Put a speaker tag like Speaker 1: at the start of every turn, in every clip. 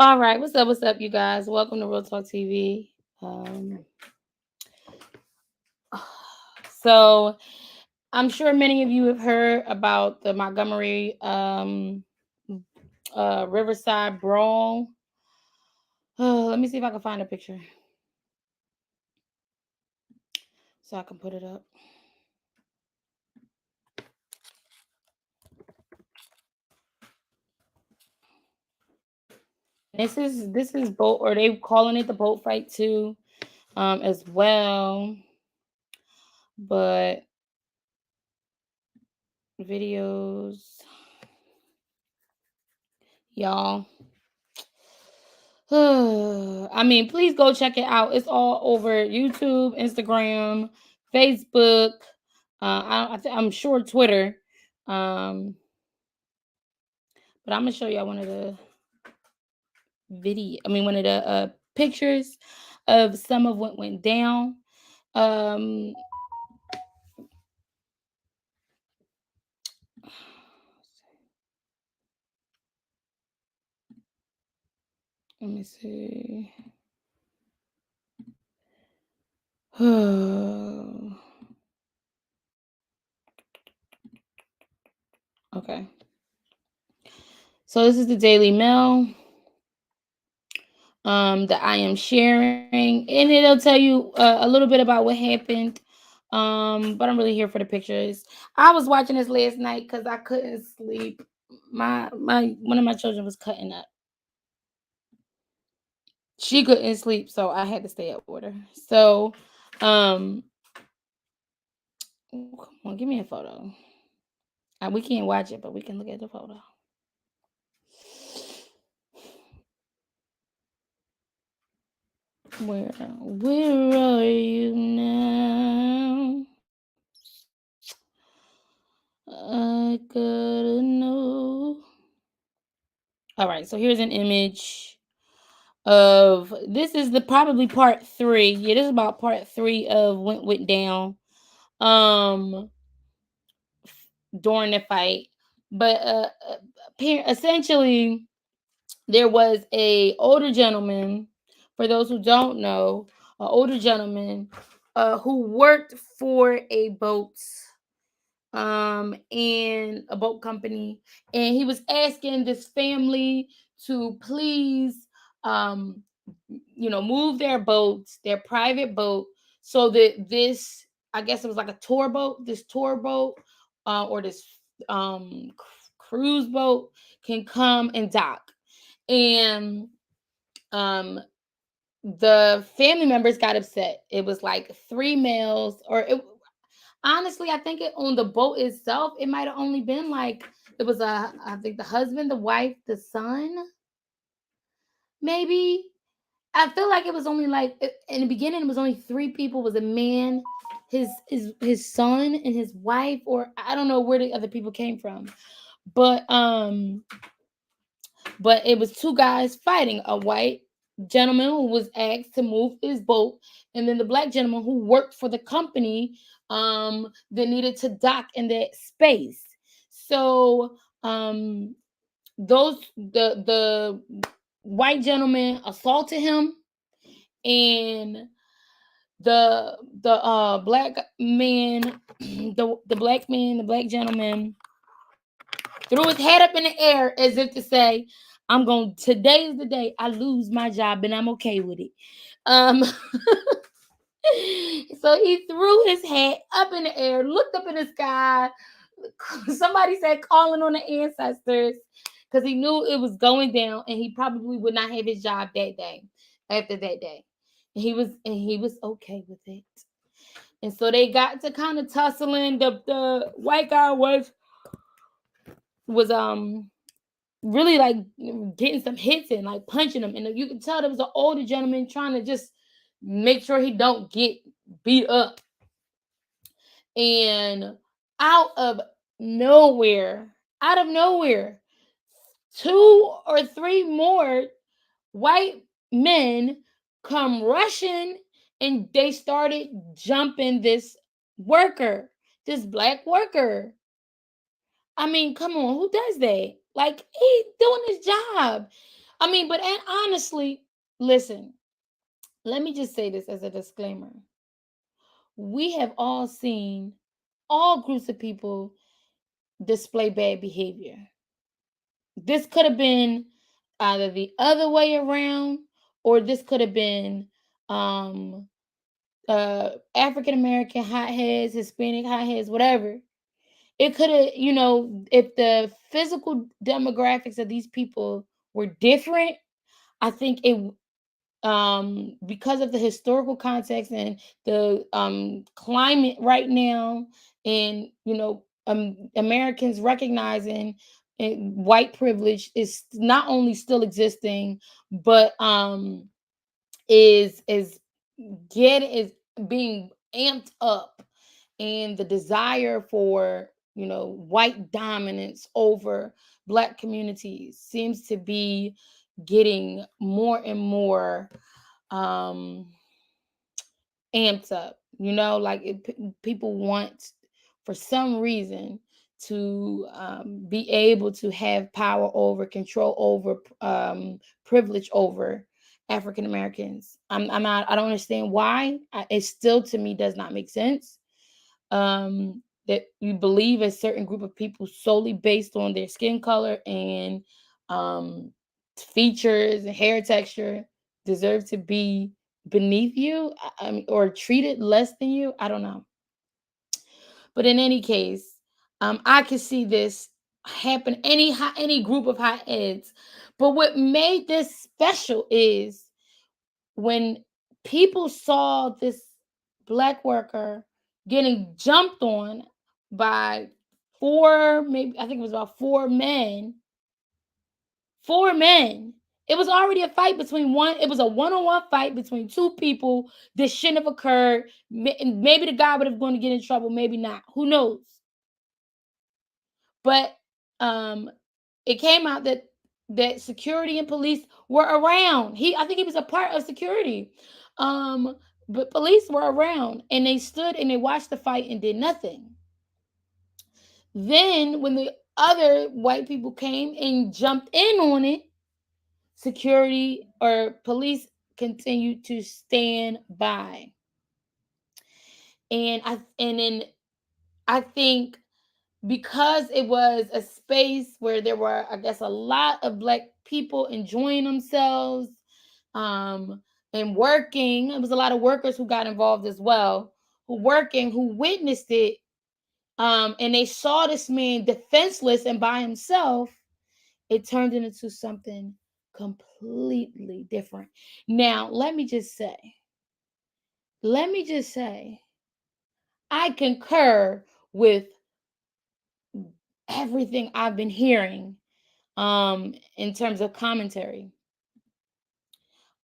Speaker 1: All right, what's up, you guys? Welcome to Real Talk TV. So I'm sure many of you have heard about the Montgomery Riverside Brawl. Let me see if I can find a picture so I can put it up. This is boat, or they calling it the boat fight too, as well. But videos, y'all. I mean, please go check it out. It's all over YouTube, Instagram, Facebook. I'm sure Twitter. Um, but I'm gonna show y'all one of the one of the pictures of some of what went down. Um, let me see. Okay. So this is the Daily Mail that I am sharing, and it'll tell you a little bit about what happened. But I'm really here for the pictures. I was watching this last night because I couldn't sleep. My one of my children was cutting up. She couldn't sleep, so I had to stay up with her. So, um, come on, give me a photo. We can't watch it, but we can look at the photo. Where are you now? I gotta know. All right, so here's an image of this is the probably part three. Yeah, this is about part three of what went down um during the fight. But essentially there was a older gentleman, for those who don't know, an older gentleman who worked for a boat and a boat company, and he was asking this family to please um move their boats, their private boat, so that this, I guess it was like a tour boat, this tour boat or this cruise boat can come and dock. And um the family members got upset. It was like three males, or it honestly, I think it on the boat itself, it might have only been like it was I think the husband, the wife, the son, maybe. I feel like it was only like in the beginning, it was only three people. It was a man, his son, and his wife, or I don't know where the other people came from, but it was two guys fighting. A white gentleman who was asked to move his boat, and then the black gentleman who worked for the company that needed to dock in that space. So the white gentleman assaulted him, and the black man the black gentleman threw his head up in the air as if to say, I'm going, today is the day I lose my job and I'm okay with it. Um so he threw his head up in the air, looked up in the sky. Somebody said calling on the ancestors, because he knew it was going down and he probably would not have his job that day, after that day. And he was okay with it. And so they got to kind of tussling. The white guy was really like getting some hits in, like punching him. And you can tell there was an older gentleman trying to just make sure he don't get beat up. And out of out of nowhere, two or three more white men come rushing, and they started jumping this worker, this black worker. I mean, come on, who does that? Like, he doing his job. I mean, but and honestly, listen, let me just say this as a disclaimer. We have all seen all groups of people display bad behavior. This could have been either the other way around, or this could have been um African American hotheads, Hispanic hotheads, whatever. It could have, if the physical demographics of these people were different, I think it because of the historical context and the climate right now, and Americans recognizing white privilege is not only still existing, but is is being amped up, and the desire for white dominance over black communities seems to be getting more and more um amped up. Like people want, for some reason, to be able to have power over, control over, privilege over African Americans. I'm not. I don't understand why. It still, to me, does not make sense. That you believe a certain group of people solely based on their skin color and um, features and hair texture deserve to be beneath you, I mean, or treated less than you. I don't know. But in any case, I could see this happen any group of hot heads. But what made this special is when people saw this black worker getting jumped on by four, maybe I think it was about four men. It was already a fight between one. It was a one-on-one fight between two people. This shouldn't have occurred. Maybe the guy would have going to get in trouble. Maybe not. Who knows? But um, it came out that security and police were around. I think he was a part of security. Um, but police were around, and they stood and they watched the fight and did nothing. Then when the other white people came and jumped in on it, security or police continued to stand by. And I think because it was a space where there were, I guess, a lot of black people enjoying themselves, um, and working. It was a lot of workers who got involved as well, who witnessed it, and they saw this man defenseless and by himself. It turned into something completely different. Now, let me just say, I concur with everything I've been hearing in terms of commentary.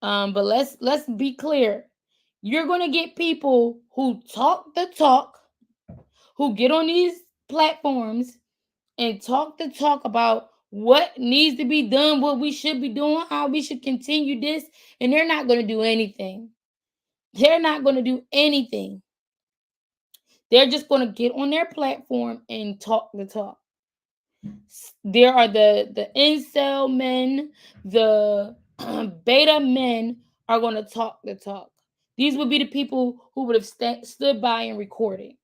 Speaker 1: But let's be clear. You're going to get people who talk the talk, who get on these platforms and talk the talk about what needs to be done, what we should be doing, how we should continue this, and they're not going to do anything. They're not going to do anything. They're just going to get on their platform and talk the talk. There are the incel men, the beta men are going to talk the talk. These would be the people who would have stood by and recorded.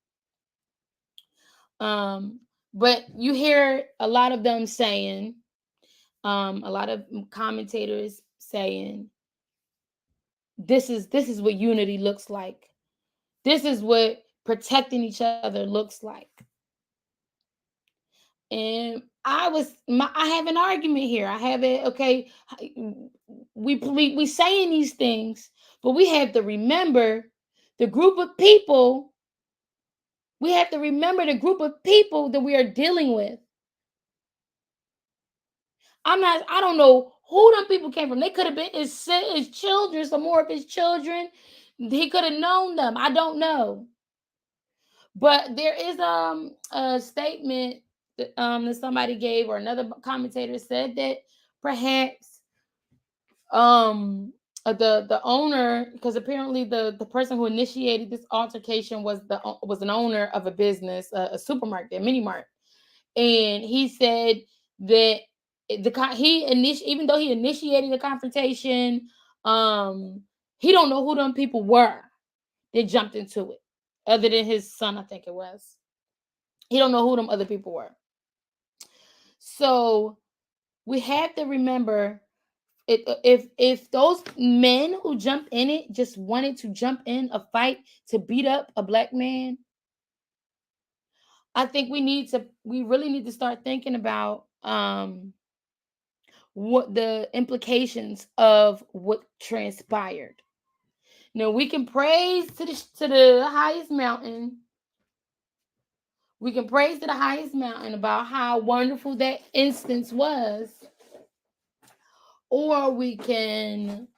Speaker 1: Um, but you hear a lot of them saying, a lot of commentators saying, this is what unity looks like. This is what protecting each other looks like. And I have an argument here. I have it. Okay, we saying these things, but we have to remember the group of people. We have to remember the group of people that we are dealing with. I don't know who them people came from. They could have been his children, some more of his children. He could have known them. I don't know. But there is a statement that somebody gave, or another commentator said, that perhaps the owner, because apparently the person who initiated this altercation was an owner of a business, a supermarket, a mini mart, and he said that Even though he initiated the confrontation, um, he don't know who them people were that jumped into it, other than his son, I think it was. He don't know who them other people were. So we have to remember, if those men who jumped in it just wanted to jump in a fight to beat up a black man, I think we really need to start thinking about what the implications of what transpired. Now we can praise to the highest mountain. We can praise to the highest mountain about how wonderful that instance was, or we can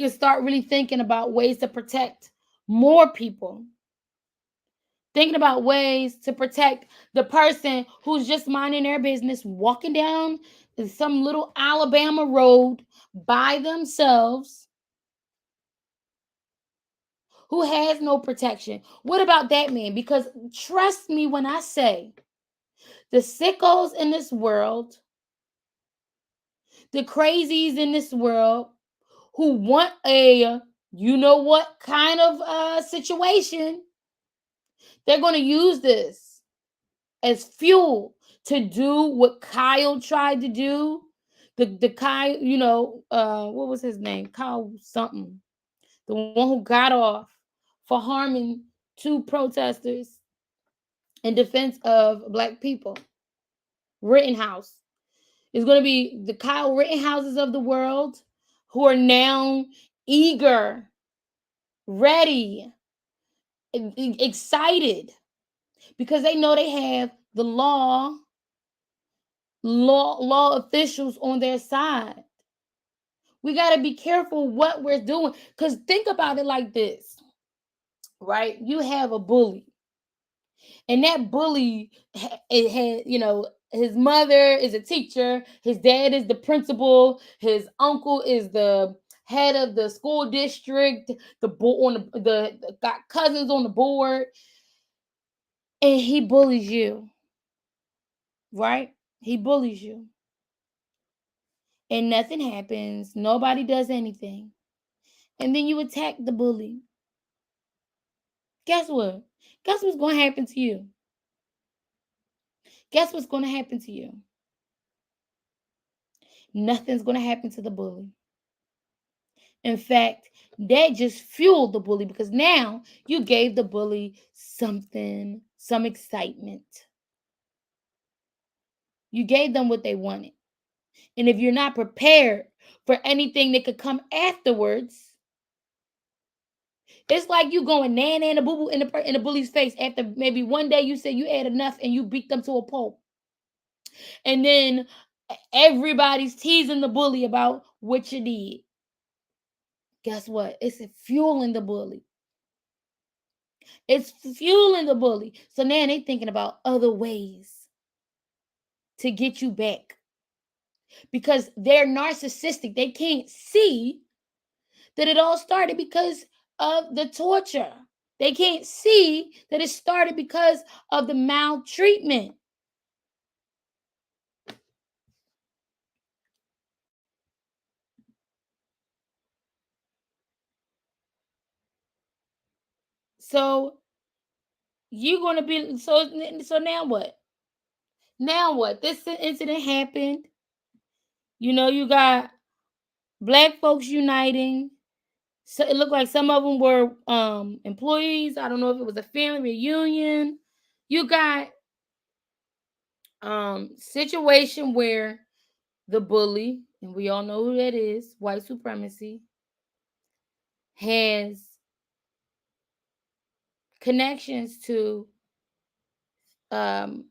Speaker 1: start really thinking about ways to protect more people. Thinking about ways to protect the person who's just minding their business, walking down some little Alabama road by themselves, who has no protection. What about that man? Because trust me when I say, the sickos in this world, the crazies in this world, who want a you know what kind of situation, they're going to use this as fuel to do what Kyle tried to do. The Kyle, what was his name? Kyle something. The one who got off for harming two protesters in defense of black people. Rittenhouse. It's going to be the Kyle Rittenhouses of the world who are now eager, ready, excited, because they know they have the law officials on their side. We got to be careful what we're doing, because think about it like this, right? You have a bully, and that bully, it had, his mother is a teacher, his dad is the principal, his uncle is the head of the school district, the board on the got cousins on the board, and he bullies you, right? He bullies you, and nothing happens, nobody does anything, and then you attack the bully. Guess what? Guess what's going to happen to you? Guess what's going to happen to you? Nothing's going to happen to the bully. In fact, that just fueled the bully, because now you gave the bully something, some excitement. You gave them what they wanted. And if you're not prepared for anything that could come afterwards, it's like you going nan and a boo boo in the bully's face after maybe one day you said you had enough and you beat them to a pulp. And then everybody's teasing the bully about what you did. Guess what? It's fueling the bully. It's fueling the bully. So now they thinking about other ways to get you back, because they're narcissistic. They can't see that it all started because of the torture. They can't see that it started because of the maltreatment. So you're going to be so now what? Now what? This incident happened. You got black folks uniting. So it looked like some of them were employees. I don't know if it was a family reunion. You got situation where the bully, and we all know who that is, white supremacy, has connections to um,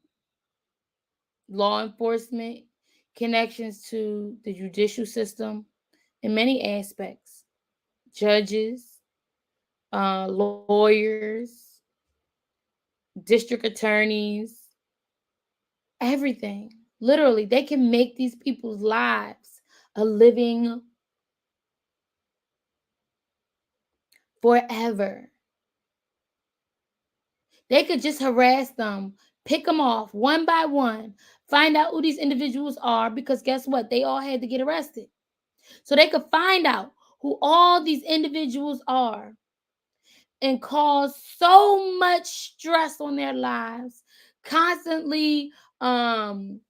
Speaker 1: law enforcement, connections to the judicial system in many aspects, judges, lawyers, district attorneys, everything. Literally, they can make these people's lives a living forever. They could just harass them, pick them off one by one, find out who these individuals are, because guess what? They all had to get arrested. So they could find out who all these individuals are and cause so much stress on their lives, constantly connecting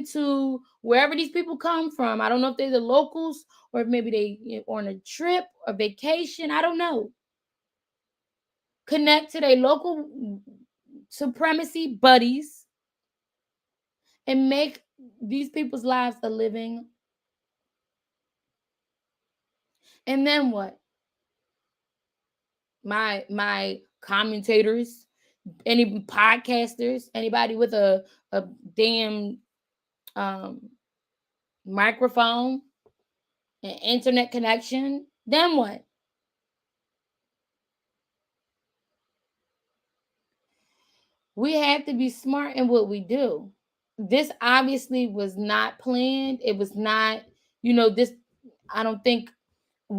Speaker 1: to wherever these people come from. I don't know if they're the locals or if maybe they on a trip or vacation. I don't know. Connect to their local supremacy buddies and make these people's lives a living. And then what? My commentators, any podcasters, anybody with a damn um microphone and internet connection, then what? We have to be smart in what we do. This obviously was not planned. It was not, this. I don't think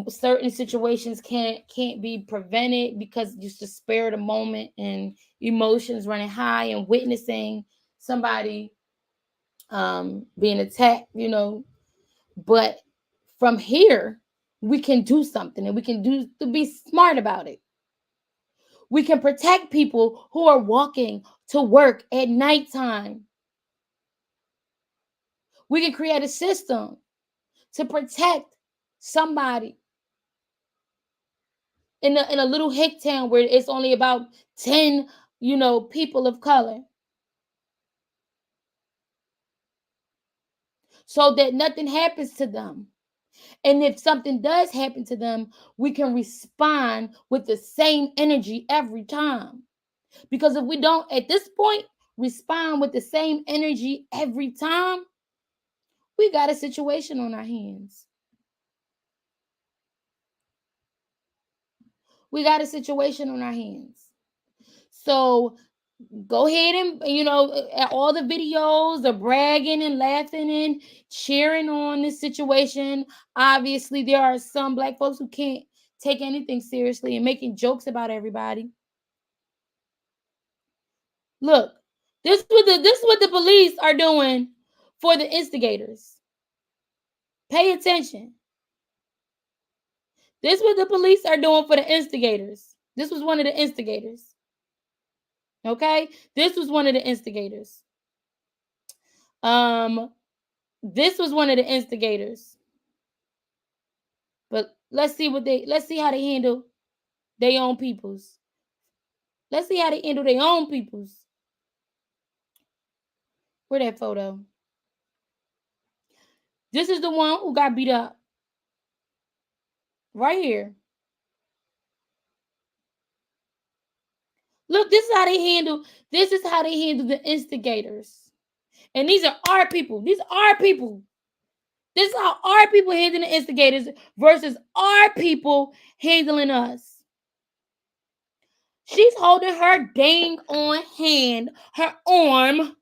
Speaker 1: certain situations can't be prevented because just the spare of the moment and emotions running high and witnessing somebody being attacked. But from here, we can do something, and we can do to be smart about it. We can protect people who are walking to work at nighttime. We can create a system to protect somebody in a little hick town where it's only about 10, people of color, so that nothing happens to them. And if something does happen to them, we can respond with the same energy every time. Because if we don't, at this point, respond with the same energy every time, we got a situation on our hands. We got a situation on our hands. So go ahead and, all the videos are bragging and laughing and cheering on this situation. Obviously, there are some Black folks who can't take anything seriously and making jokes about everybody. Look, this is what the police are doing for the instigators. Pay attention. This is what the police are doing for the instigators. This was one of the instigators. Okay? This was one of the instigators. This was one of the instigators. But let's see how they handle their own peoples. Let's see how they handle their own peoples. Where that photo? This is the one who got beat up. Right here. Look, this is how they handle the instigators. And these are our people. These are our people. This is how our people handle the instigators versus our people handling us. She's holding her dang on hand, her arm,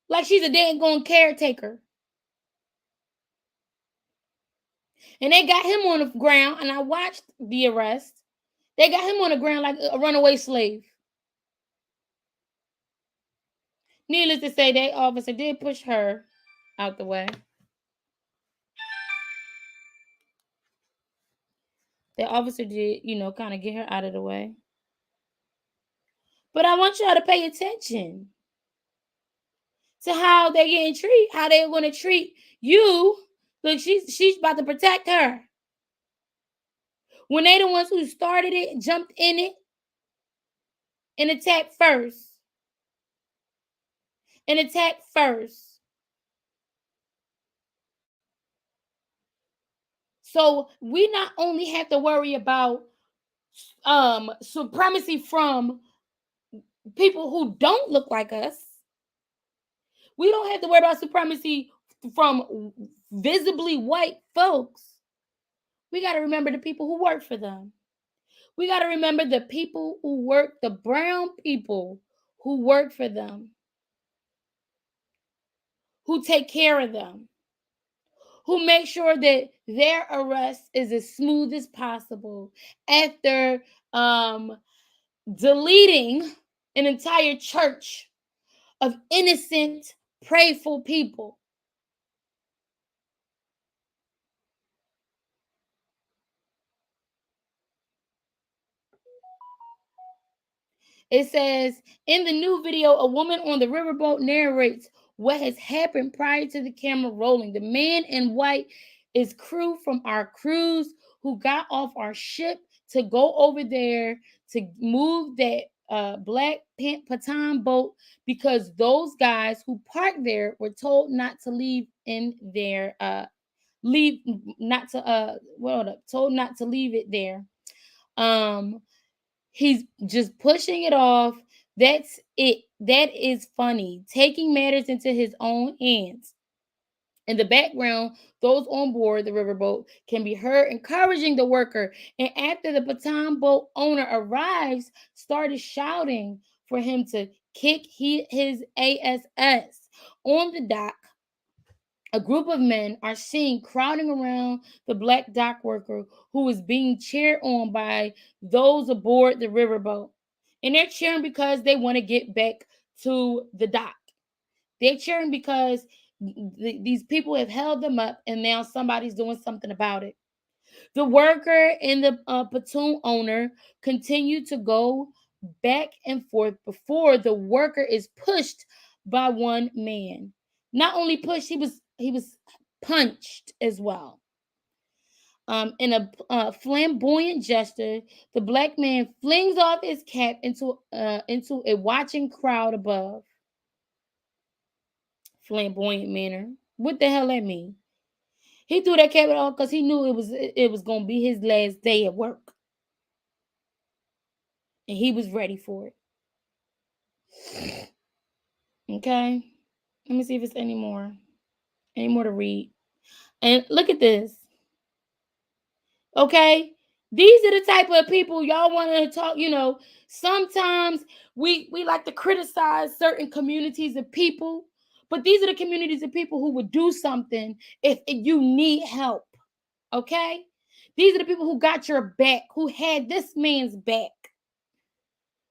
Speaker 1: like she's a dang on caretaker. And they got him on the ground, and I watched the arrest. They got him on the ground like a runaway slave. Needless to say, that officer did push her out the way. The officer did, kind of get her out of the way. But I want y'all to pay attention to how they're getting treated, how they're going to treat you. Look, she's about to protect her. When they the ones who started it, jumped in it, and attacked first. And attacked first. So we not only have to worry about supremacy from people who don't look like us. We don't have to worry about supremacy from visibly white folks. We got to remember the people who work for them. We got to remember the people who work, the brown people who work for them, who take care of them, who make sure that their arrest is as smooth as possible after deleting an entire church of innocent, prayerful people. It says in the new video, a woman on the riverboat narrates what has happened prior to the camera rolling. The man in white is crew from our cruise who got off our ship to go over there to move that black Patan boat because those guys who parked there were told not to leave in their leave not to well told not to leave it there. Um He's just pushing it off. That's it. That is funny. Taking matters into his own hands. In the background, those on board the riverboat can be heard encouraging the worker. And after the Baton boat owner arrives, started shouting for him to kick his ass. On the dock, a group of men are seen crowding around the black dock worker who is being cheered on by those aboard the riverboat. And they're cheering because they want to get back to the dock. They're cheering because these people have held them up and now somebody's doing something about it. The worker and the platoon owner continue to go back and forth before the worker is pushed by one man. Not only pushed, he was punched as well. In a flamboyant gesture, the black man flings off his cap into a watching crowd above. Flamboyant manner. What the hell that mean? He threw that cap off because he knew it was gonna be his last day at work, and he was ready for it. Okay, let me see if it's any more to read. And look at this. Okay, these are the type of people y'all want to talk. Sometimes we like to criticize certain communities of people, but these are the communities of people who would do something if you need help. Okay, these are the people who got your back, who had this man's back.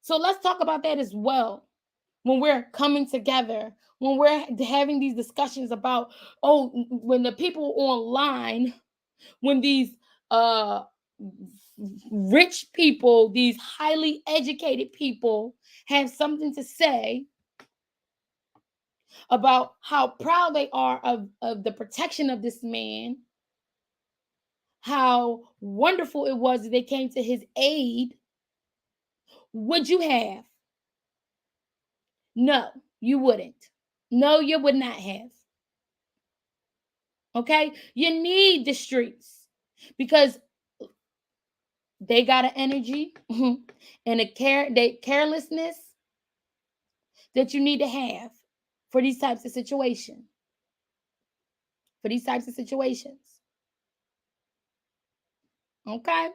Speaker 1: So let's talk about that as well when we're coming together, when we're having these discussions about, oh, when the people online, when these uh rich people, these highly educated people have something to say about how proud they are of the protection of this man, how wonderful it was that they came to his aid, would you have? No, you wouldn't. No, you would not have. Okay? You need the streets because they got an energy and carelessness that you need to have for these types of situations. For these types of situations. Okay?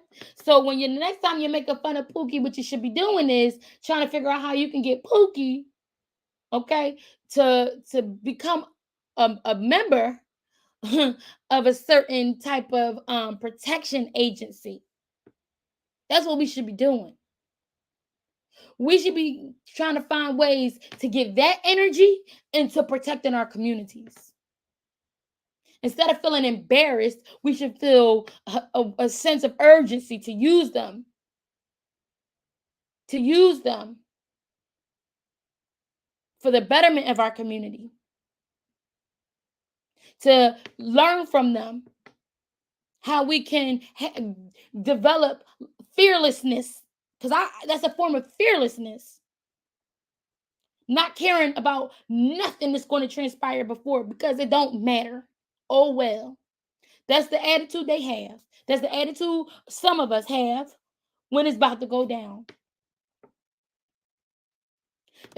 Speaker 1: So when you the next time you're making fun of Pookie, what you should be doing is trying to figure out how you can get Pookie, okay, to become a member of a certain type of protection agency. That's what we should be doing. We should be trying to find ways to get that energy into protecting our communities. Instead of feeling embarrassed, we should feel a sense of urgency to use them. To use them for the betterment of our community. To learn from them how we can develop fearlessness, because that's a form of fearlessness. Not caring about nothing that's going to transpire before because it don't matter. Oh well. That's the attitude they have. That's the attitude some of us have when it's about to go down.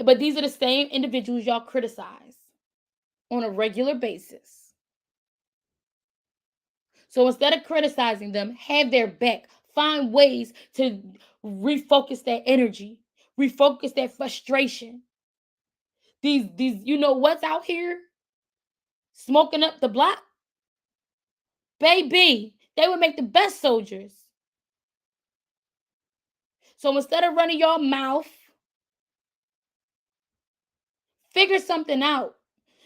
Speaker 1: But these are the same individuals y'all criticize on a regular basis. So instead of criticizing them, have their back. Find ways to refocus that energy, refocus that frustration. These, what's out here smoking up the block? Baby, they would make the best soldiers. So instead of running your mouth, figure something out.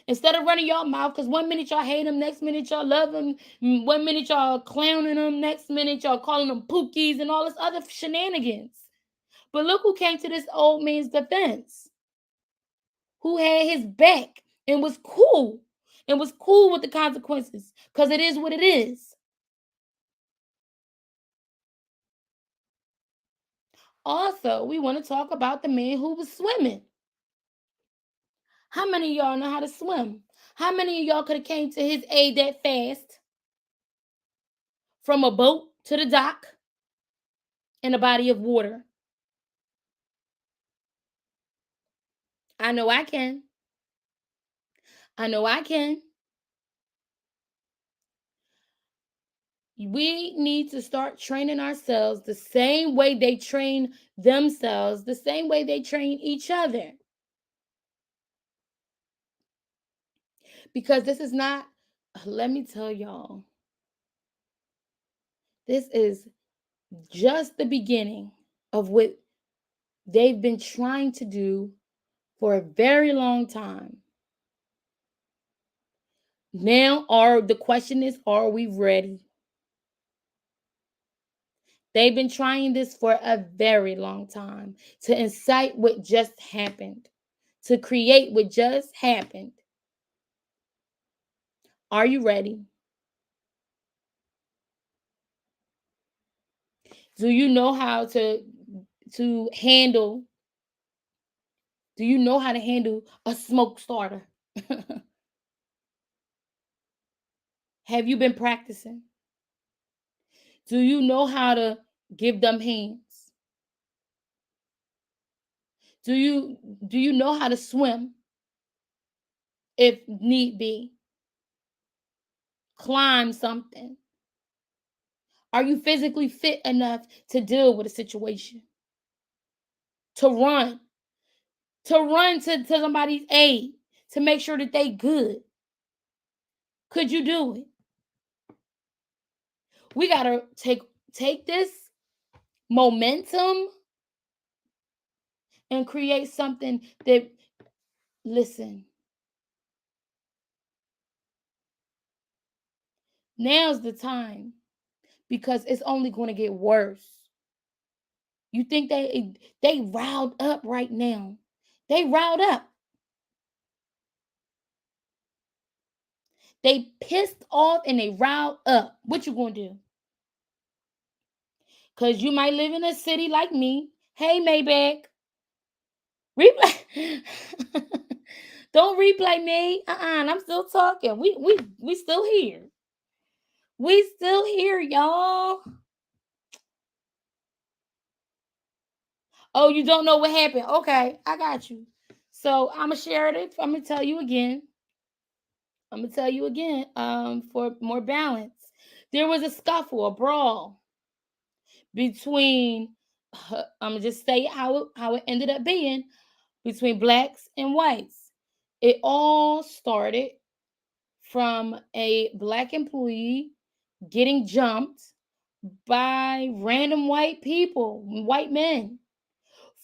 Speaker 1: Instead of running your mouth, because one minute y'all hate them, next minute y'all love them, one minute y'all clowning them, next minute y'all calling them pookies and all this other shenanigans. But look who came to this old man's defense, who had his back and was cool with the consequences, because it is what it is. Also, we want to talk about the man who was swimming. How many of y'all know how to swim? How many of y'all could have came to his aid that fast from a boat to the dock in a body of water? I know I can. I know I can. We need to start training ourselves the same way they train themselves, the same way they train each other. Because this is not, let me tell y'all, this is just the beginning of what they've been trying to do for a very long time. Now, the question is, are we ready? They've been trying this for a very long time to incite what just happened, to create what just happened. Are you ready? Do you know how to handle? Do you know how to handle a smoke starter? Have you been practicing? Do you know how to give them hands? Do you know how to swim if need be? Climb something. Are you physically fit enough to deal with a situation? To run, to somebody's aid, to make sure that they good. Could you do it? We gotta take this momentum and create something that, listen, now's the time, because it's only going to get worse. You think they riled up right now? They riled up. They pissed off and they riled up. What you gonna do? Cause you might live in a city like me. Hey, Maybach, replay. Don't replay me. I'm still talking. We still here. We still here, y'all. Oh, you don't know what happened? Okay, I got you. So I'm gonna share it. I'm gonna tell you again. I'm gonna tell you again. For more balance, there was a scuffle, a brawl between. I'm gonna just say how it ended up being between blacks and whites. It all started from a black employee getting jumped by random white people, white men,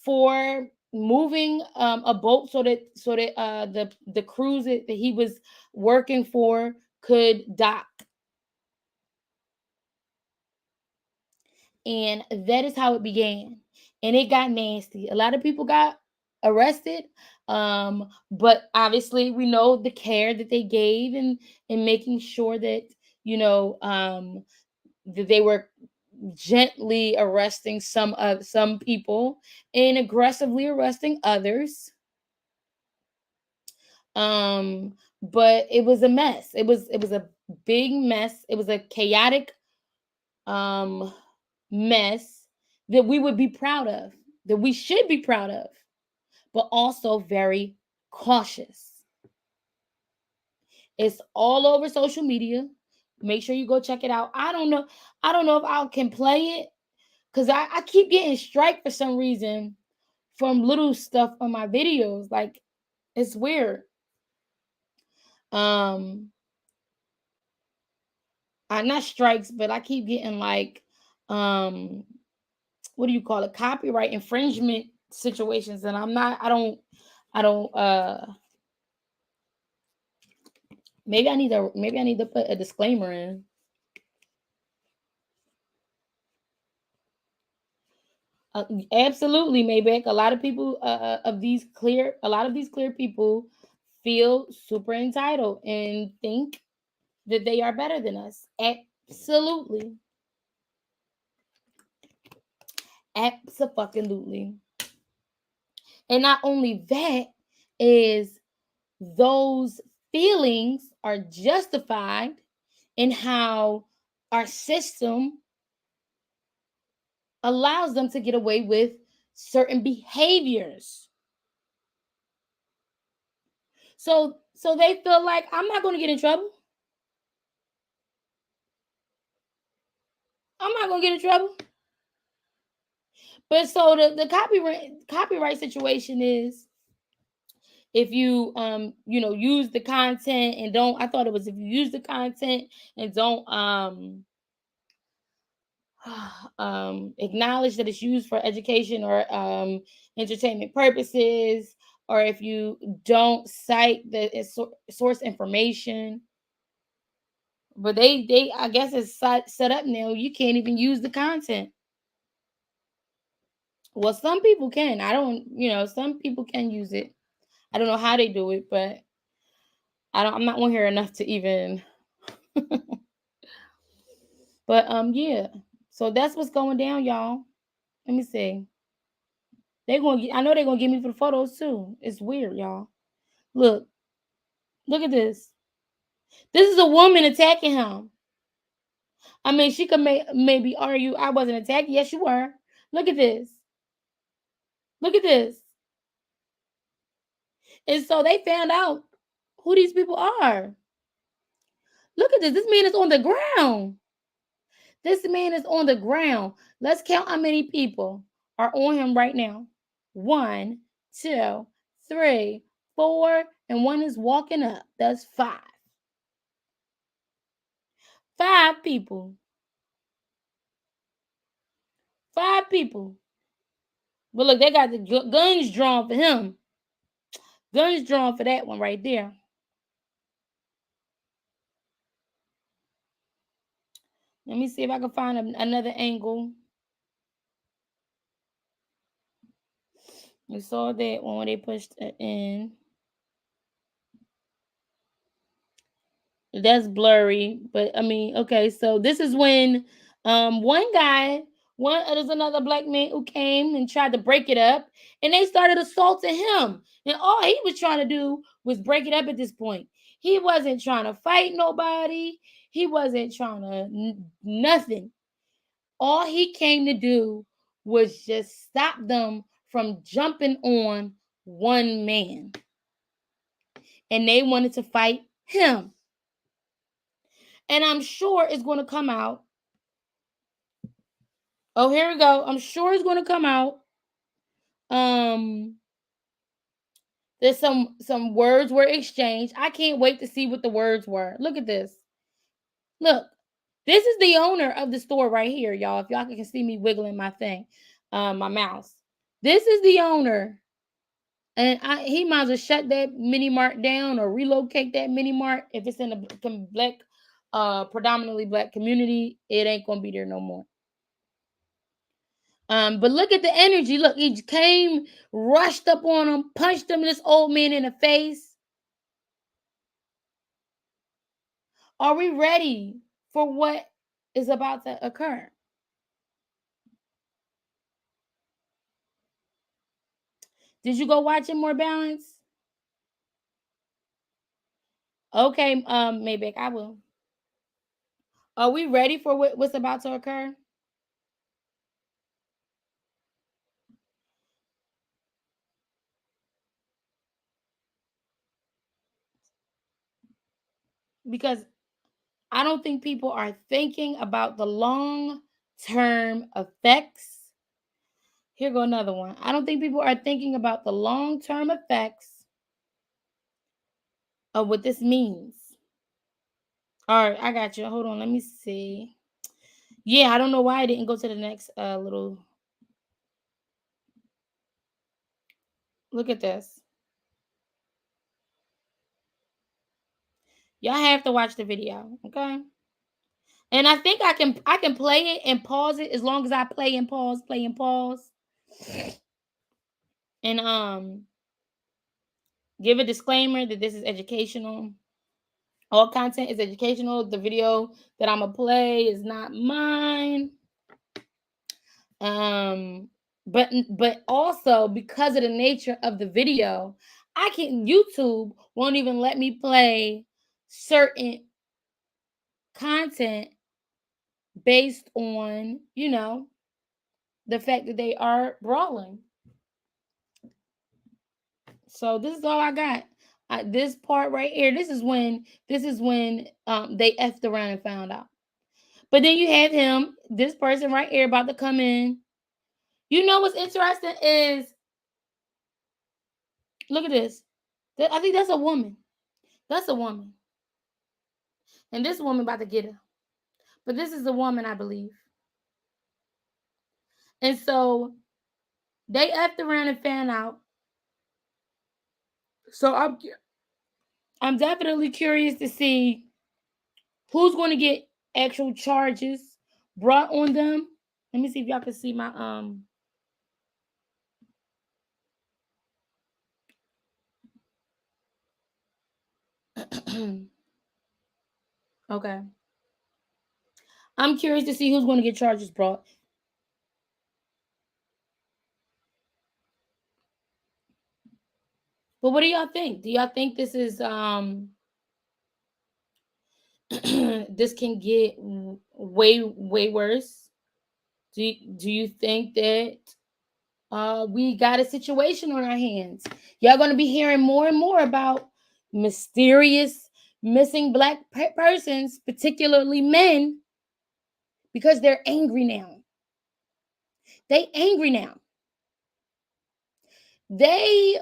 Speaker 1: for moving a boat so that the cruise that he was working for could dock. And that is how it began. And it got nasty. A lot of people got arrested. But obviously we know the care that they gave in making sure that, that they were gently arresting some people and aggressively arresting others. But it was a mess. It was a big mess. It was a chaotic um mess that we would be proud of, that we should be proud of, but also very cautious. It's all over social media. Make sure you go check it out. I don't know if I can play it, because I keep getting strike for some reason from little stuff on my videos. Like, it's weird. Um I not strikes, but I keep getting like um what do you call it, copyright infringement situations, and I don't maybe I need to put a disclaimer in. uh, Absolutely, Maybeck. A lot of these clear people feel super entitled and think that they are better than us. Absolutely. Absolutely. And not only that, is those feelings are justified in how our system allows them to get away with certain behaviors. So they feel like, I'm not going to get in trouble. I'm not going to get in trouble. But so the copyright situation is, if you use the content and don't, I thought it was, if you use the content and don't acknowledge that it's used for education or entertainment purposes, or if you don't cite the source information. But they I guess it's set up now, you can't even use the content. Well, some people can. I don't, some people can use it. I don't know how they do it, but I'm not on here enough to even. But yeah. So that's what's going down, y'all. Let me see. I know they're gonna get me for the photos too. It's weird, y'all. Look, look at this. This is a woman attacking him. I mean, she could maybe argue I wasn't attacking. Yes, you were. Look at this. Look at this. And so they found out who these people are. Look at this. This man is on the ground. This man is on the ground. Let's count how many people are on him right now. 1, 2, 3, 4, and one is walking up. That's 5. 5 people. 5 people. But look, they got the guns drawn for him. Guns drawn for that one right there. Let me see if I can find another angle. We saw that one when they pushed it in. That's blurry, but I mean, okay. So this is when one guy, there's another black man who came and tried to break it up, and they started assaulting him. And all he was trying to do was break it up at this point. He wasn't trying to fight nobody. He wasn't trying to nothing. All he came to do was just stop them from jumping on one man. And they wanted to fight him. And I'm sure it's going to come out. Oh, here we go. I'm sure it's going to come out. Um, there's some words were exchanged. I can't wait to see what the words were. Look at this. Look, this is the owner of the store right here, y'all. If y'all can see me wiggling my thing, my mouse. This is the owner. And he might as well shut that mini mart down or relocate that mini mart. If it's in a black, predominantly black community, it ain't gonna be there no more. But look at the energy. Look, he came, rushed up on him, punched him, this old man in the face. Are we ready for what is about to occur? Did you go watch it, More Balance? Okay, maybe I will. Are we ready for what's about to occur? Because I don't think people are thinking about the long term effects. Here go another one. I don't think people are thinking about the long term effects of what this means. All right, I got you. Hold on, let me see. Yeah, I don't know why I didn't go to the next little. Look at this. Y'all have to watch the video, okay? And I think I can play it and pause it as long as I play and pause, and give a disclaimer that this is educational. All content is educational. The video that I'm gonna play is not mine. Um, but also because of the nature of the video, YouTube won't even let me play certain content based on, the fact that they are brawling. So this is all I got. This part right here. This is when they effed around and found out. But then you have him, this person right here, about to come in. You know what's interesting is, look at this. I think that's a woman. That's a woman, and this woman about to get her. But this is a woman, I believe. And so they effed around and found out. So I'm definitely curious to see who's going to get actual charges brought on them. Let me see if y'all can see my okay. I'm curious to see who's going to get charges brought. But what do y'all think? Do y'all think this is this can get way worse? Do you think that we got a situation on our hands? Y'all going to be hearing more and more about mysterious missing black persons, particularly men, because they're angry now. They angry now. They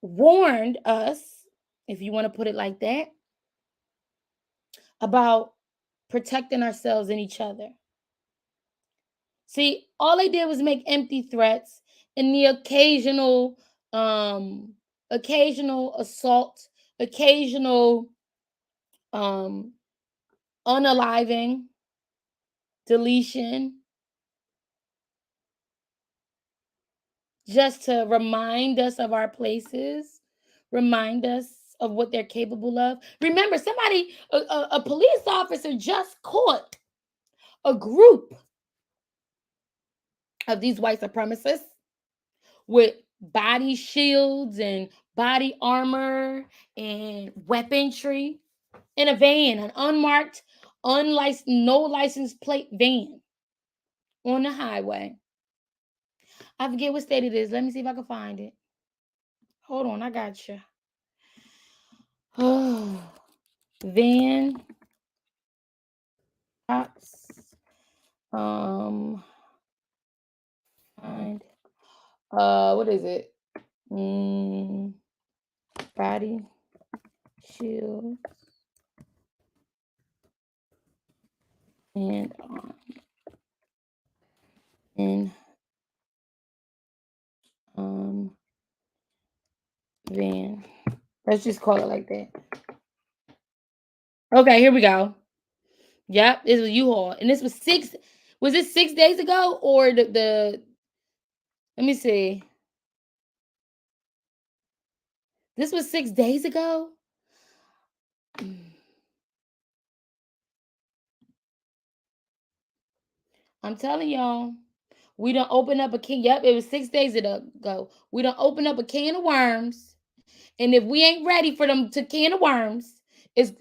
Speaker 1: warned us, if you want to put it like that, about protecting ourselves and each other. See, all they did was make empty threats and the occasional assault, occasional um unaliving, deletion, just to remind us of our places, remind us of what they're capable of. Remember, a police officer just caught a group of these white supremacists with body shields and body armor and weaponry in a van, an unmarked, unlicensed, no license plate van on the highway. I forget what state it is. Let me see if I can find it. Hold on, I got you. Oh, van cops. Find. What is it? Body shield and in van. Let's just call it like that. Okay, here we go. Yep, this was U-Haul, and this was six. Was it 6 days ago or the? Let me see. This was 6 days ago. I'm telling y'all, we don't open up a can. Yep, it was 6 days ago. We don't open up a can of worms, and if we ain't ready for them to can of worms, it's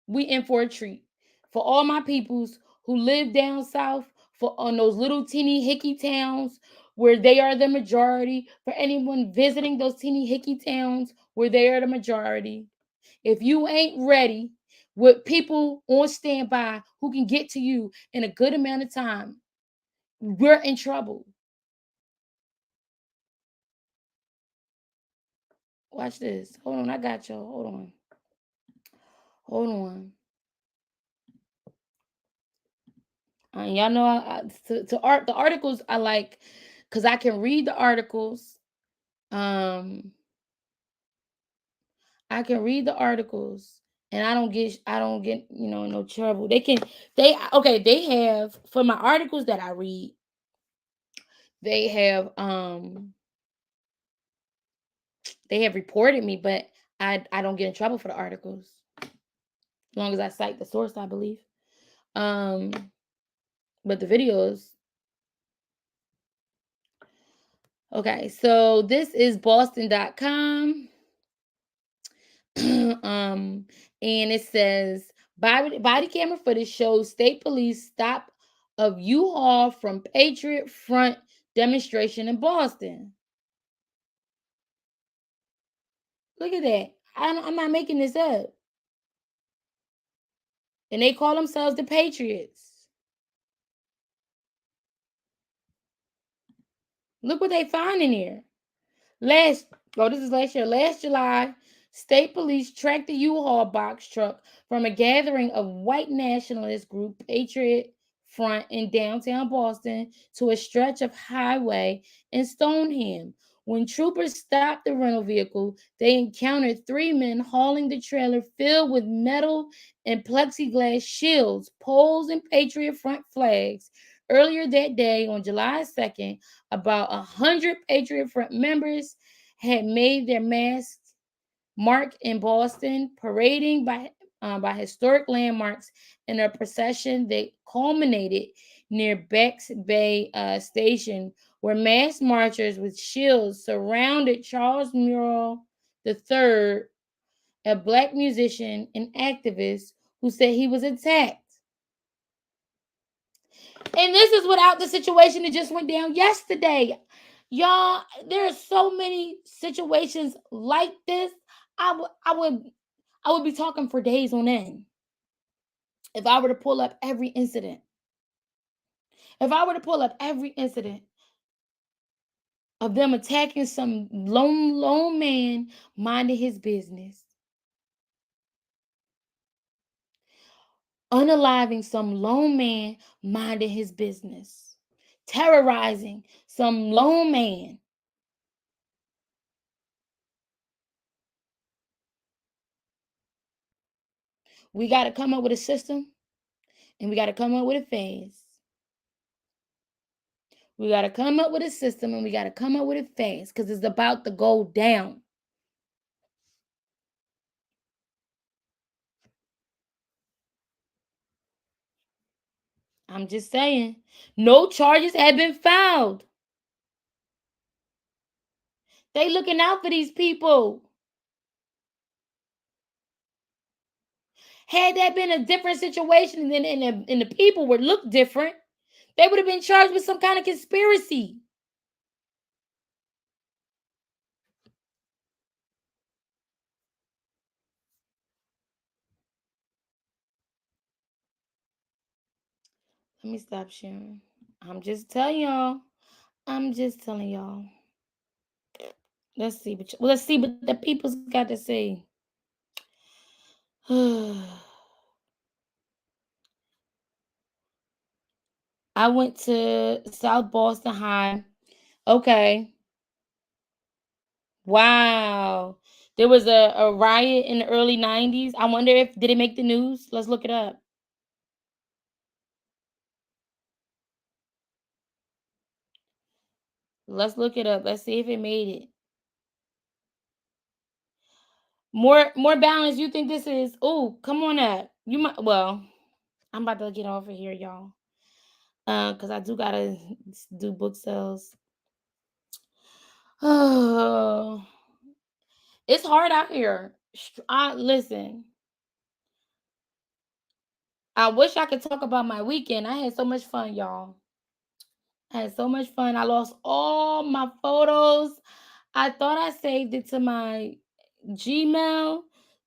Speaker 1: we in for a treat. For all my peoples who live down south, for on those little teeny hickey towns where they are the majority, for anyone visiting those teeny hickey towns where they are the majority, if you ain't ready with people on standby who can get to you in a good amount of time, we're in trouble. Watch this. Hold on, I got y'all. Hold on. Hold on. Y'all know the articles I like because I can read the articles. Um, I can read the articles, and I don't get in no trouble. They have, for my articles that I read, they have they have reported me, but I don't get in trouble for the articles as long as I cite the source, I believe. Um, but the videos, okay. So this is Boston.com. um, and it says body camera footage shows state police stop of U-Haul from Patriot Front demonstration in Boston. Look at that. I'm not making this up. And they call themselves the Patriots. Look what they find in here. Last this is last year. Last July, state police tracked the U-Haul box truck from a gathering of white nationalist group Patriot Front in downtown Boston to a stretch of highway in Stoneham. When troopers stopped the rental vehicle, they encountered three men hauling the trailer filled with metal and plexiglass shields, poles, and Patriot Front flags. Earlier that day, on July 2nd, about 100 Patriot Front members had made their mass mark in Boston, parading by historic landmarks in a procession that culminated near Beck's Bay Station, where mass marchers with shields surrounded Charles Murrell III, a black musician and activist who said he was attacked. And this is without the situation that just went down yesterday. Y'all, there are so many situations like this. I would I would I would be talking for days on end if I were to pull up every incident. If I were to pull up every incident of them attacking some lone man minding his business, unaliving some lone man minding his business, terrorizing some lone man. We got to come up with a system, and we got to come up with a phase. We got to come up with a system, and we got to come up with it fast because it's about to go down. I'm just saying. No charges have been filed. They looking out for these people. Had that been a different situation, and the people would look different, they would have been charged with some kind of conspiracy. Let me stop sharing. I'm just telling y'all. I'm just telling y'all. Let's see what the people's got to say. I went to South Boston High. Okay. Wow. There was a riot in the early 90s. I wonder if did it make the news? Let's look it up. Let's look it up. Let's see if it made it. More balance. You think this is? Oh, come on up. You might. Well, I'm about to get off of here, y'all. Cause I do gotta do book sales. Oh, it's hard out here. I listen. I wish I could talk about my weekend. I had so much fun, y'all. I had so much fun. I lost all my photos. I thought I saved it to my Gmail,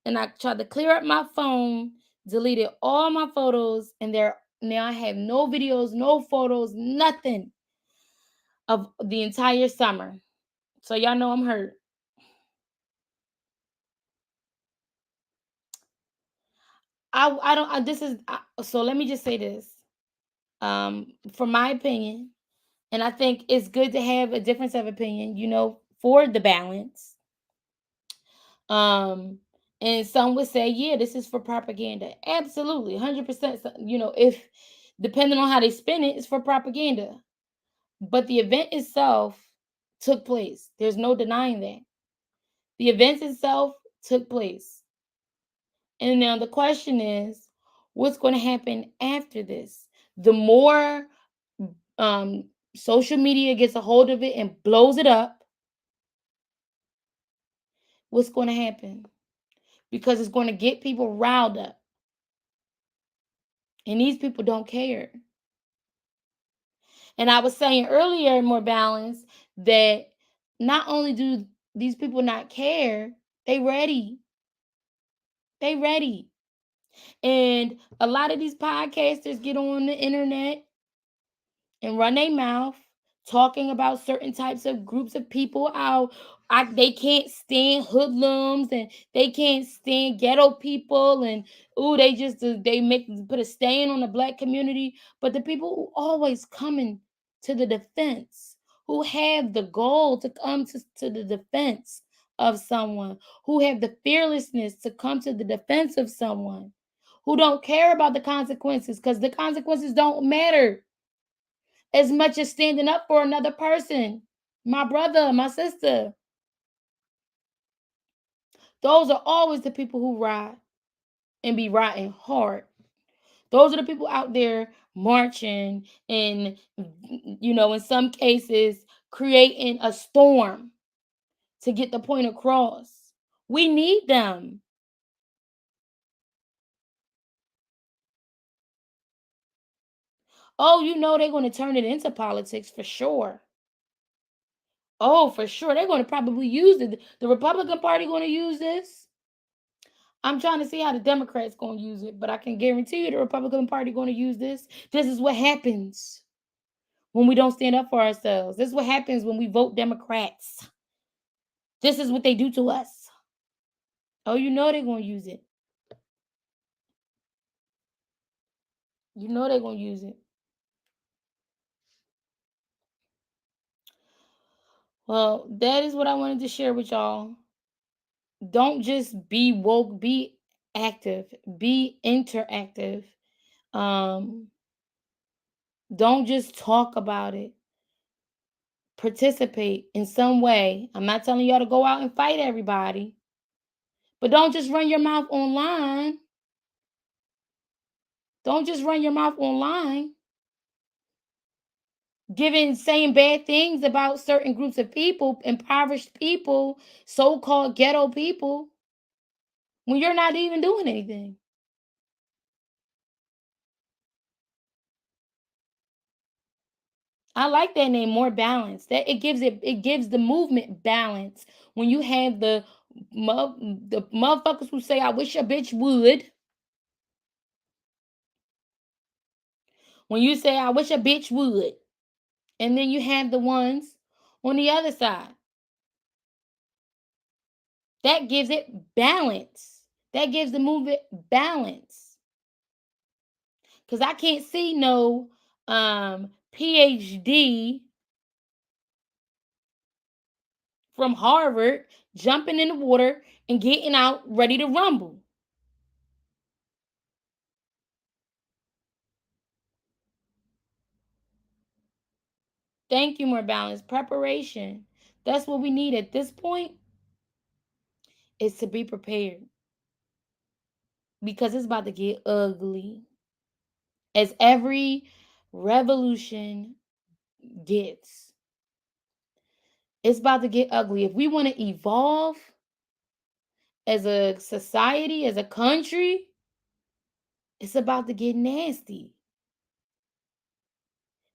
Speaker 1: and I tried to clear up my phone, deleted all my photos, and there now I have no videos, no photos, nothing of the entire summer. So y'all know I'm hurt. I don't this is so let me just say this. From my opinion, And I think it's good to have a difference of opinion, for the balance. Um, and some would say, yeah, this is for propaganda. Absolutely, 100%. If depending on how they spin it, it's for propaganda. But the event itself took place. There's no denying that. The event itself took place. And now the question is, what's going to happen after this? The more um, social media gets a hold of it and blows it up, what's going to happen? Because it's going to get people riled up. And these people don't care. And I was saying earlier, more balance, that not only do these people not care, they ready. They ready. And a lot of these podcasters get on the internet and run their mouth talking about certain types of groups of people out. They can't stand hoodlums and they can't stand ghetto people, and they just they make put a stain on the black community. But the people who always coming to the defense, who have the goal to come to the defense of someone, who have the fearlessness to come to the defense of someone, who don't care about the consequences, because the consequences don't matter as much as standing up for another person, my brother, my sister. Those are always the people who ride and be riding hard. Those are the people out there marching and, in some cases, creating a storm to get the point across. We need them. Oh, they're going to turn it into politics for sure. Oh, for sure. They're going to probably use it. The Republican Party going to use this. I'm trying to see how the Democrats going to use it, but I can guarantee you the Republican Party going to use this. This is what happens when we don't stand up for ourselves. This is what happens when we vote Democrats. This is what they do to us. Oh, they're going to use it. They're going to use it. Well, that is what I wanted to share with y'all. Don't just be woke, be active, be interactive. Um, don't just talk about it. Participate in some way. I'm not telling y'all to go out and fight everybody, but don't just run your mouth online. Don't just run your mouth online, saying bad things about certain groups of people, impoverished people, so-called ghetto people, when you're not even doing anything. I like that name, more balance. That it gives the movement balance. When you have the motherfuckers who say, "I wish a bitch would." When you say, "I wish a bitch would," and then you have the ones on the other side. That gives it balance. That gives the movement balance. Because I can't see no PhD from Harvard jumping in the water and getting out ready to rumble. Thank you, more balance. Preparation. That's what we need at this point, is to be prepared. Because it's about to get ugly. As every revolution gets. It's about to get ugly. If we want to evolve as a society, as a country, it's about to get nasty.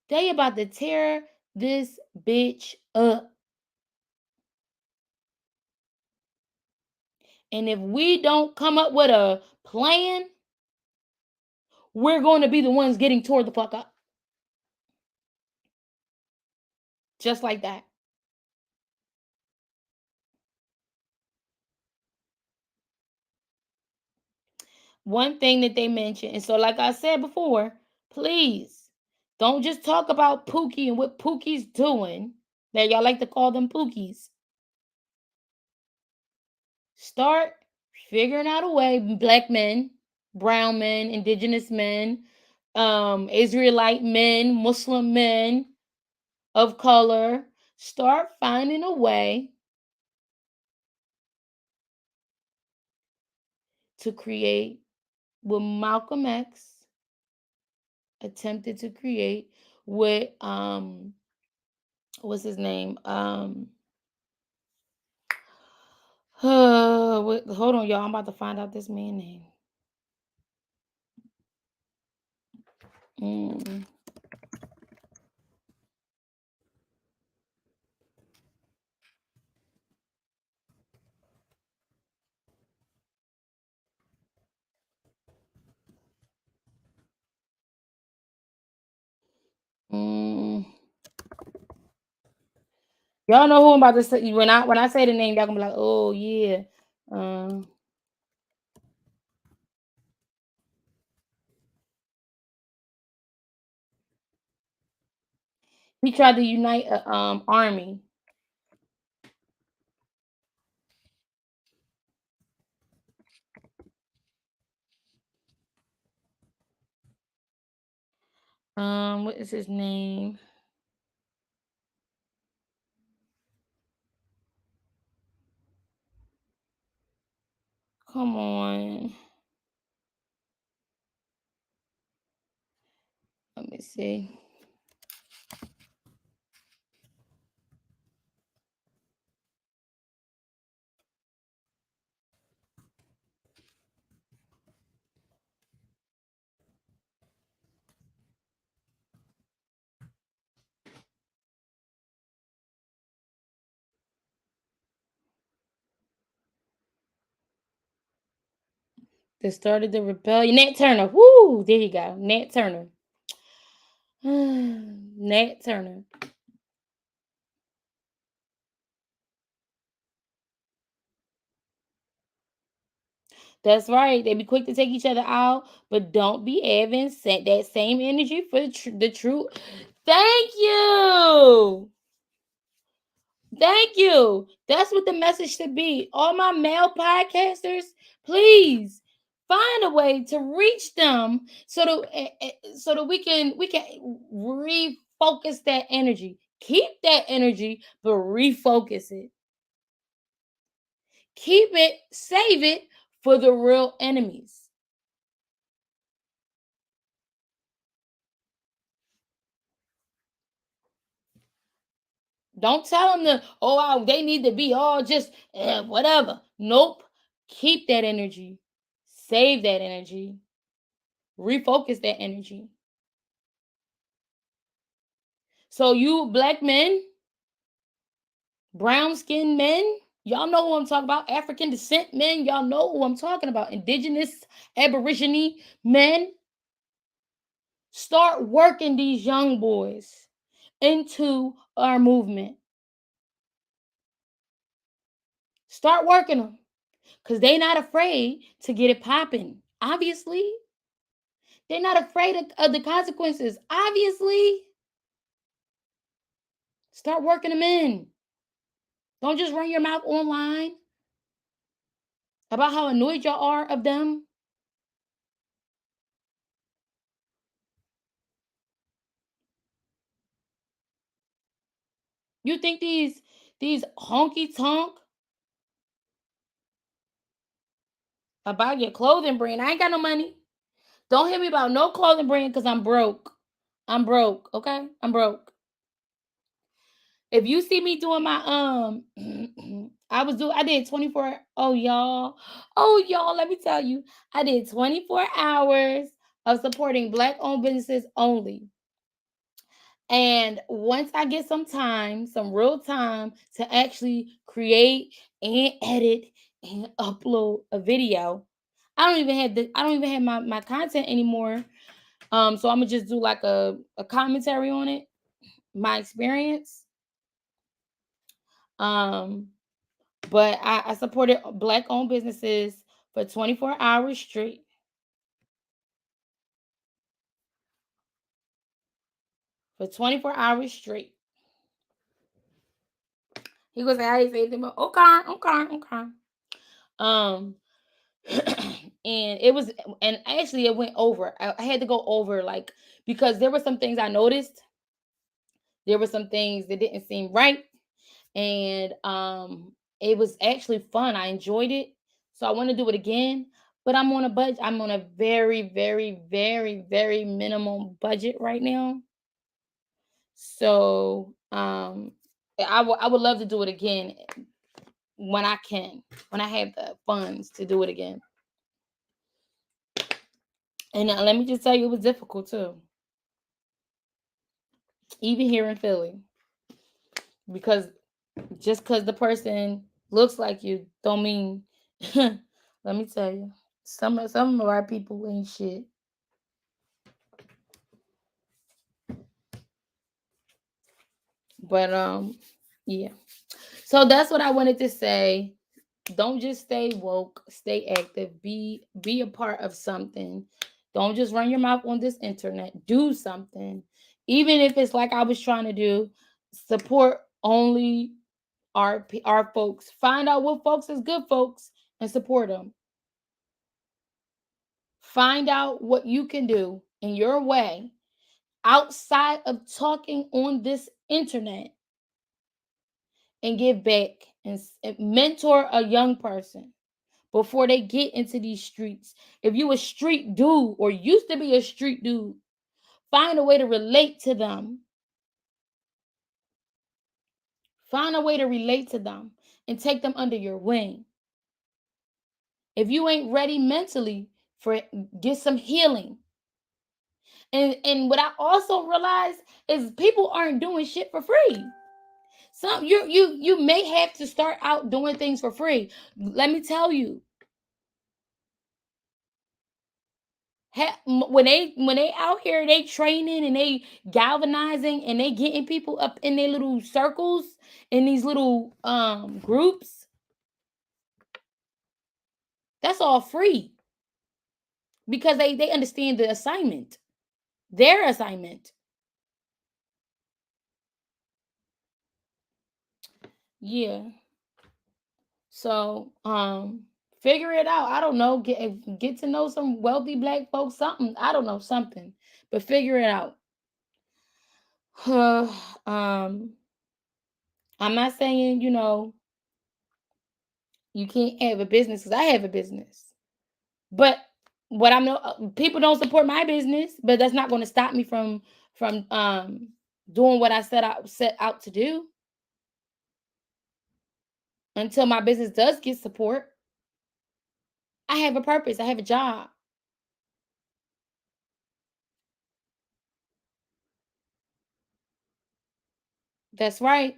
Speaker 1: They about to tear this bitch up. And if we don't come up with a plan, we're going to be the ones getting tore the fuck up. Just like that. One thing that they mentioned, and so like I said before, please Don't just talk about Pookie and what Pookie's doing. That y'all like to call them Pookies. Start figuring out a way, black men, brown men, indigenous men, Israelite men, Muslim men of color. Start finding a way to create what Malcolm X attempted to create with what's his name? Hold on, y'all. I'm about to find out this man's name. Mm. Mm. Y'all know who I'm about to say. When I say the name, y'all gonna be like, oh yeah. Um, he tried to unite a army. What is his name? Come on. Let me see. That started the rebellion. Nat Turner. Woo! There you go. Nat Turner. Nat Turner. That's right. They be quick to take each other out, but don't be having that same energy for the true. Thank you. Thank you. That's what the message should be. All my male podcasters, please find a way to reach them so that we can refocus that energy. Keep that energy, but refocus it. Keep it, save it for the real enemies. Don't tell them they need to be all just whatever. Nope. Keep that energy. Save that energy. Refocus that energy. So you black men, brown skinned men, y'all know who I'm talking about. African descent men, y'all know who I'm talking about. Indigenous, Aborigine men. Start working these young boys into our movement. Start working them because they're not afraid to get it popping. Obviously, they're not afraid of the consequences. Obviously, start working them in. Don't just run your mouth online about how annoyed y'all are of them. You think these honky tonk about your clothing brand? I ain't got no money. Don't hit me about no clothing brand because I'm broke. I'm broke. Okay, I'm broke. If you see me doing my I did 24. Oh y'all, let me tell you, I did 24 hours of supporting black owned businesses only. And once I get some time, some real time to actually create and edit and upload a video, I don't even have my content anymore. So I'm gonna just do like a commentary on it, my experience. Um, but I supported black owned businesses for 24 hours straight. for 24 hours straight. He was like, "How you say them? Okay, okay, okay." Um, and it was, and actually it went over. I had to go over, like, because there were some things I noticed. There were some things that didn't seem right, and it was actually fun. I enjoyed it, so I want to do it again. But I'm on a budget. I'm on a very, very, very, very minimum budget right now. So I would love to do it again when I can, when I have the funds to do it again. And let me just tell you, it was difficult too, even here in Philly, because just because the person looks like you don't mean. Let me tell you, some of our people ain't shit. But yeah. So that's what I wanted to say. Don't just stay woke, stay active, be a part of something. Don't just run your mouth on this internet. Do something. Even if it's like I was trying to do, support only our folks. Find out what folks is good folks and support them. Find out what you can do in your way outside of talking on this internet and give back and mentor a young person before they get into these streets. If you a street dude or used to be a street dude, find a way to relate to them. Find a way to relate to them and take them under your wing. If you ain't ready mentally for it, get some healing. And what I also realize is people aren't doing shit for free. Some you may have to start out doing things for free. Let me tell you, when they out here, they training and they galvanizing and they getting people up in their little circles, in these little groups. That's all free because they understand the assignment, their assignment. Yeah. So figure it out. I don't know. Get to know some wealthy black folks. Something, I don't know, something, but figure it out. um, I'm not saying you can't have a business because I have a business, but what I'm people don't support my business, but that's not going to stop me from doing what I set out to do until my business does get support. I have a purpose. I have a job. That's right.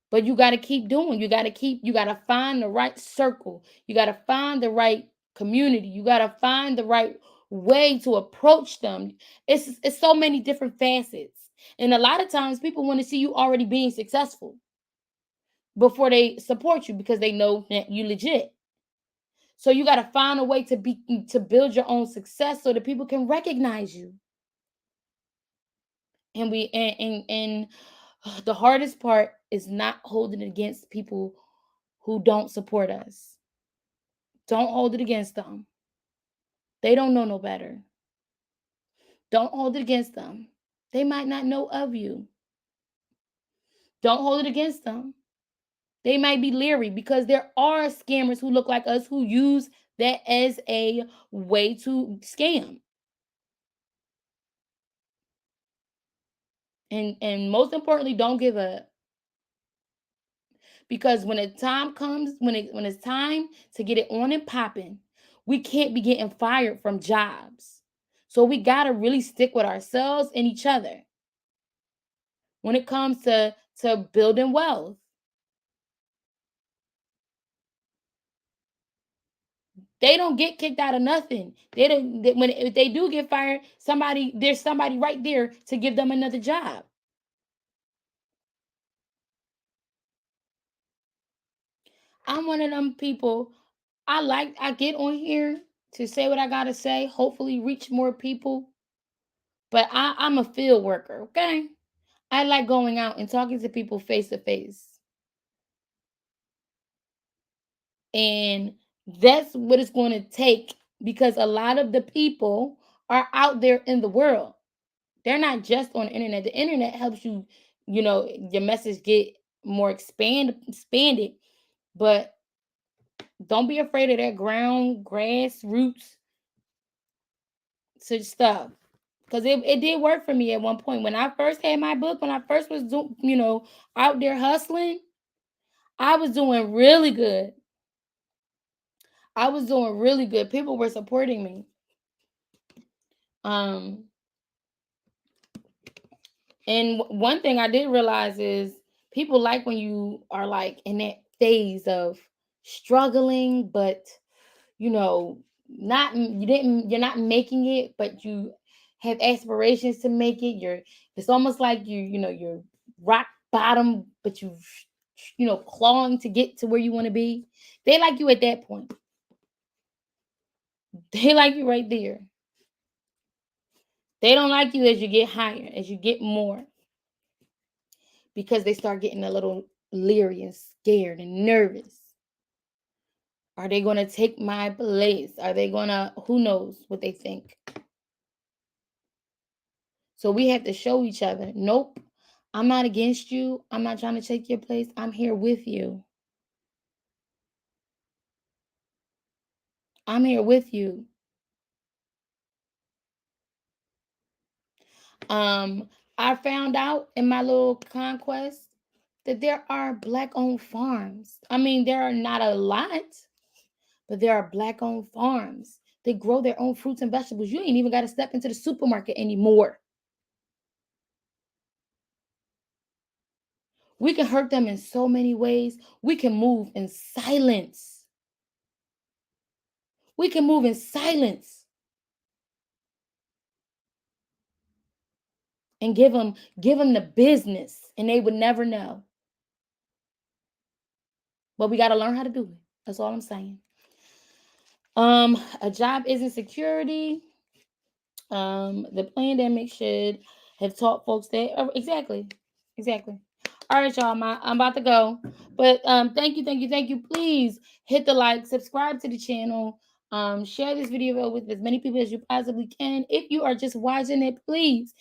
Speaker 1: But you got to keep doing. You got to find the right circle. You got to find the right community. You got to find the right way to approach them. It's so many different facets. And a lot of times people want to see you already being successful before they support you because they know that you legit. So you got to find a way to build your own success so that people can recognize you. And the hardest part is not holding it against people who don't support us. Don't hold it against them. They don't know no better. Don't hold it against them. They might not know of you. Don't hold it against them. They might be leery because there are scammers who look like us who use that as a way to scam. And most importantly, don't give up. Because when the time comes, when it's time to get it on and popping, we can't be getting fired from jobs. So we gotta really stick with ourselves and each other when it comes to building wealth. They don't get kicked out of nothing. When if they do get fired, there's somebody right there to give them another job. I'm one of them people. I get on here to say what I gotta say, hopefully reach more people. But I'm a field worker, okay? I like going out and talking to people face to face. And that's what it's going to take, because a lot of the people are out there in the world. They're not just on the internet. The internet helps you, your message get more expanded, but don't be afraid of that ground grassroots to stuff. Because it did work for me at one point. When I first had my book, when I first was out there hustling, I was doing really good. I was doing really good. People were supporting me. Um, and one thing I did realize is people like when you are like in that phase of struggling, but you know, you're not making it, but you have aspirations to make it. It's almost like you're rock bottom, but clawing to get to where you want to be. They like you at that point. They like you right there. They don't like you as you get higher, as you get more, because they start getting a little leery and scared and nervous. Are they going to take my place? Are they going to, who knows what they think? So we have to show each other, nope, I'm not against you. I'm not trying to take your place. I'm here with you. I'm here with you. I found out in my little conquest that there are Black owned farms. I mean, there are not a lot, but there are Black owned farms. They grow their own fruits and vegetables. You ain't even got to step into the supermarket anymore. We can hurt them in so many ways. We can move in silence. We can move in silence and give them the business, and they would never know. But we got to learn how to do it. That's all I'm saying. A job isn't security. The pandemic should have taught folks that. Exactly. All right, y'all. I'm about to go, but thank you. Please hit the like, subscribe to the channel, share this video with as many people as you possibly can. If you are just watching it, please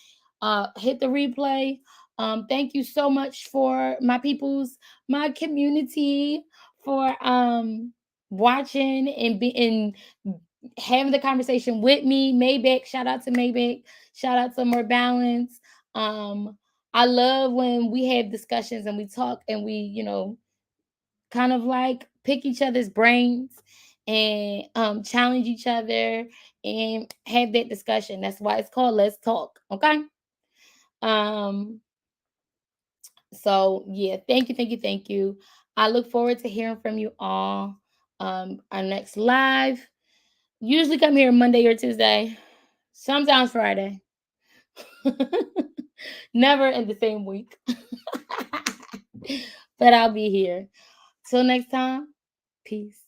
Speaker 1: hit the replay. Thank you so much for my community, for watching and being having the conversation with me. Maybeck, shout out to Maybeck, shout out to More Balance. I love when we have discussions and we talk and we, kind of like pick each other's brains and challenge each other and have that discussion. That's why it's called Let's Talk. Okay. Um, so yeah, thank you. I look forward to hearing from you all. Our next live. Usually come here Monday or Tuesday, sometimes Friday. Never in the same week. But I'll be here. Till next time, peace.